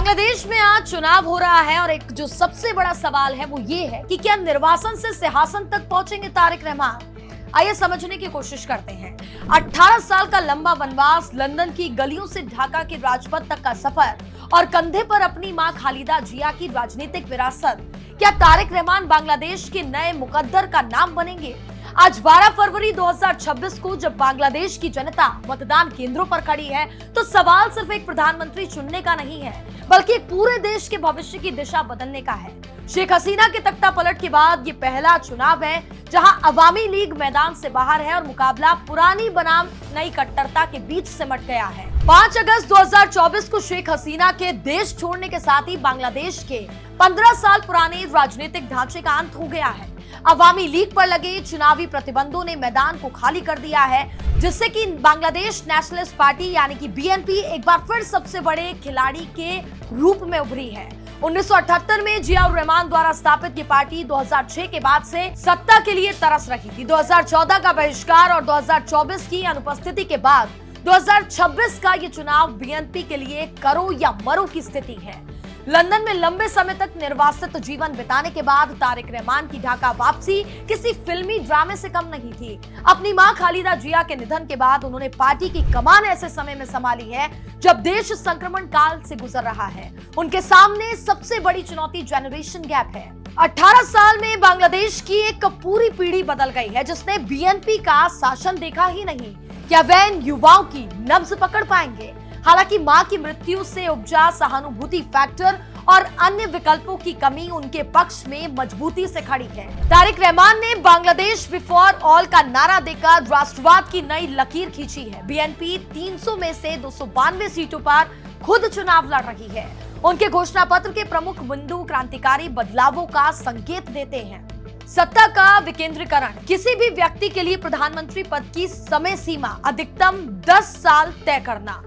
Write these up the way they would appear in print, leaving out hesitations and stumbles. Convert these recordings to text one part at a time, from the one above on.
बांग्लादेश में आज चुनाव हो रहा है और एक जो सबसे बड़ा सवाल है वो ये है कि क्या निर्वासन से सिंहासन तक पहुंचेंगे तारिक रहमान। आइए समझने की कोशिश करते हैं। 18 साल का लंबा वनवास, लंदन की गलियों से ढाका के राजपथ तक का सफर और कंधे पर अपनी मां खालिदा जिया की राजनीतिक विरासत, क्या तारिक रहमान बांग्लादेश के नए मुकद्दर का नाम बनेंगे? आज 12 फरवरी 2026 को जब बांग्लादेश की जनता मतदान केंद्रों पर खड़ी है तो सवाल सिर्फ एक प्रधानमंत्री चुनने का नहीं है, बल्कि एक पूरे देश के भविष्य की दिशा बदलने का है। शेख हसीना के तख्ता पलट के बाद ये पहला चुनाव है जहां अवामी लीग मैदान से बाहर है और मुकाबला पुरानी बनाम नई कट्टरता के बीच सिमट गया है। 5 अगस्त 2024 को शेख हसीना के देश छोड़ने के साथ ही बांग्लादेश के 15 साल पुराने राजनीतिक ढांचे का अंत हो गया है। अवामी लीग पर लगे चुनावी प्रतिबंधों ने मैदान को खाली कर दिया है, जिससे कि बांग्लादेश नेशनलिस्ट पार्टी यानी कि बीएनपी एक बार फिर सबसे बड़े खिलाड़ी के रूप में उभरी है। 1978 में जियाउर रहमान द्वारा स्थापित ये पार्टी 2006 के बाद से सत्ता के लिए तरस रही थी। 2014 का बहिष्कार और 2024 की अनुपस्थिति के बाद 2026 का ये चुनाव बीएनपी के लिए करो या मरो की स्थिति है। लंदन में लंबे समय तक निर्वासित जीवन बिताने के बाद तारिक रहमान की ढाका वापसी किसी फिल्मी ड्रामे से कम नहीं थी। अपनी मां खालिदा जिया के निधन के बाद उन्होंने पार्टी की कमान ऐसे समय में संभाली है जब देश संक्रमण काल से गुजर रहा है। उनके सामने सबसे बड़ी चुनौती जनरेशन गैप है। 18 साल में बांग्लादेश की एक पूरी पीढ़ी बदल गई है जिसने बीएनपी का शासन देखा ही नहीं। क्या वे इन युवाओं की नब्ज पकड़ पाएंगे? हालांकि मां की मृत्यु से उपजा सहानुभूति फैक्टर और अन्य विकल्पों की कमी उनके पक्ष में मजबूती से खड़ी है। तारिक रहमान ने बांग्लादेश बिफोर ऑल का नारा देकर राष्ट्रवाद की नई लकीर खींची है। बीएनपी 300 में से 292 सीटों पर खुद चुनाव लड़ रही है। उनके घोषणा पत्र के प्रमुख बिंदु क्रांतिकारी बदलावों का संकेत देते हैं। सत्ता का विकेंद्रीकरण, किसी भी व्यक्ति के लिए प्रधानमंत्री पद की समय सीमा अधिकतम 10 साल तय करना,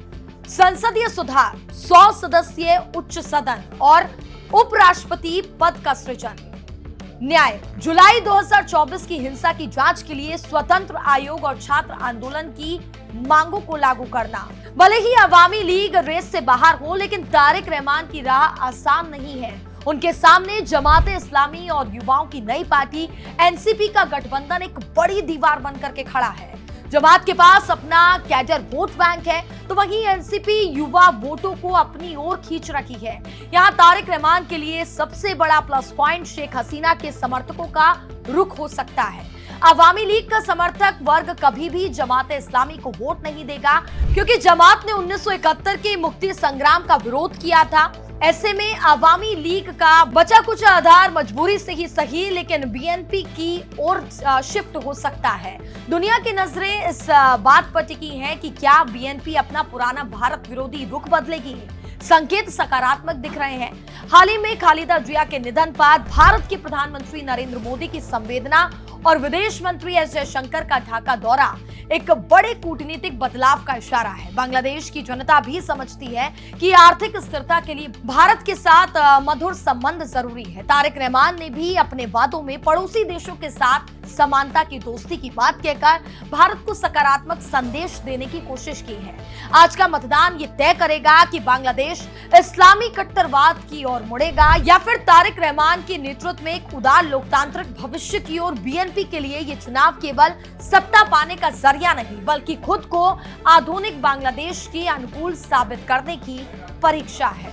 संसदीय सुधार, 100 सदस्यीय उच्च सदन और उपराष्ट्रपति पद का सृजन, न्याय, जुलाई 2024 की हिंसा की जांच के लिए स्वतंत्र आयोग और छात्र आंदोलन की मांगों को लागू करना। भले ही अवामी लीग रेस से बाहर हो, लेकिन तारिक रहमान की राह आसान नहीं है। उनके सामने जमाते इस्लामी और युवाओं की नई पार्टी एनसीपी का गठबंधन एक बड़ी दीवार बनकर के खड़ा है। जमात के पास अपना कैडर वोट बैंक है, तो वहीं एनसीपी युवा वोटों को अपनी ओर खींच रही है। यहाँ तारिक रहमान के लिए सबसे बड़ा प्लस पॉइंट शेख हसीना के समर्थकों का रुख हो सकता है। अवामी लीग का समर्थक वर्ग कभी भी जमात इस्लामी को वोट नहीं देगा, क्योंकि जमात ने 1971 के मुक्ति संग्राम का विरोध किया था। ऐसे में अवामी लीग का बचा कुछ आधार मजबूरी से ही सही, लेकिन बीएनपी की ओर शिफ्ट हो सकता है। दुनिया की नजरें इस बात पर टिकी हैं कि क्या बीएनपी अपना पुराना भारत विरोधी रुख बदलेगी। संकेत सकारात्मक दिख रहे हैं। हाल ही में खालिदा जिया के निधन पर भारत के प्रधानमंत्री नरेंद्र मोदी की संवेदना और विदेश मंत्री एस जयशंकर का ढाका दौरा एक बड़े कूटनीतिक बदलाव का इशारा है। बांग्लादेश की जनता भी समझती है कि आर्थिक स्थिरता के लिए भारत के साथ मधुर संबंध जरूरी है। तारिक रहमान ने भी अपने वादों में पड़ोसी देशों के साथ समानता की दोस्ती की बात कहकर भारत को सकारात्मक संदेश देने की कोशिश की है। आज का मतदान ये तय करेगा कि बांग्लादेश इस्लामी कट्टरवाद की ओर मुड़ेगा या फिर तारिक रहमान के नेतृत्व में एक उदार लोकतांत्रिक भविष्य की ओर। बीएनपी के लिए ये चुनाव केवल सत्ता पाने का जरिया नहीं, बल्कि खुद को आधुनिक बांग्लादेश के अनुकूल साबित करने की परीक्षा है।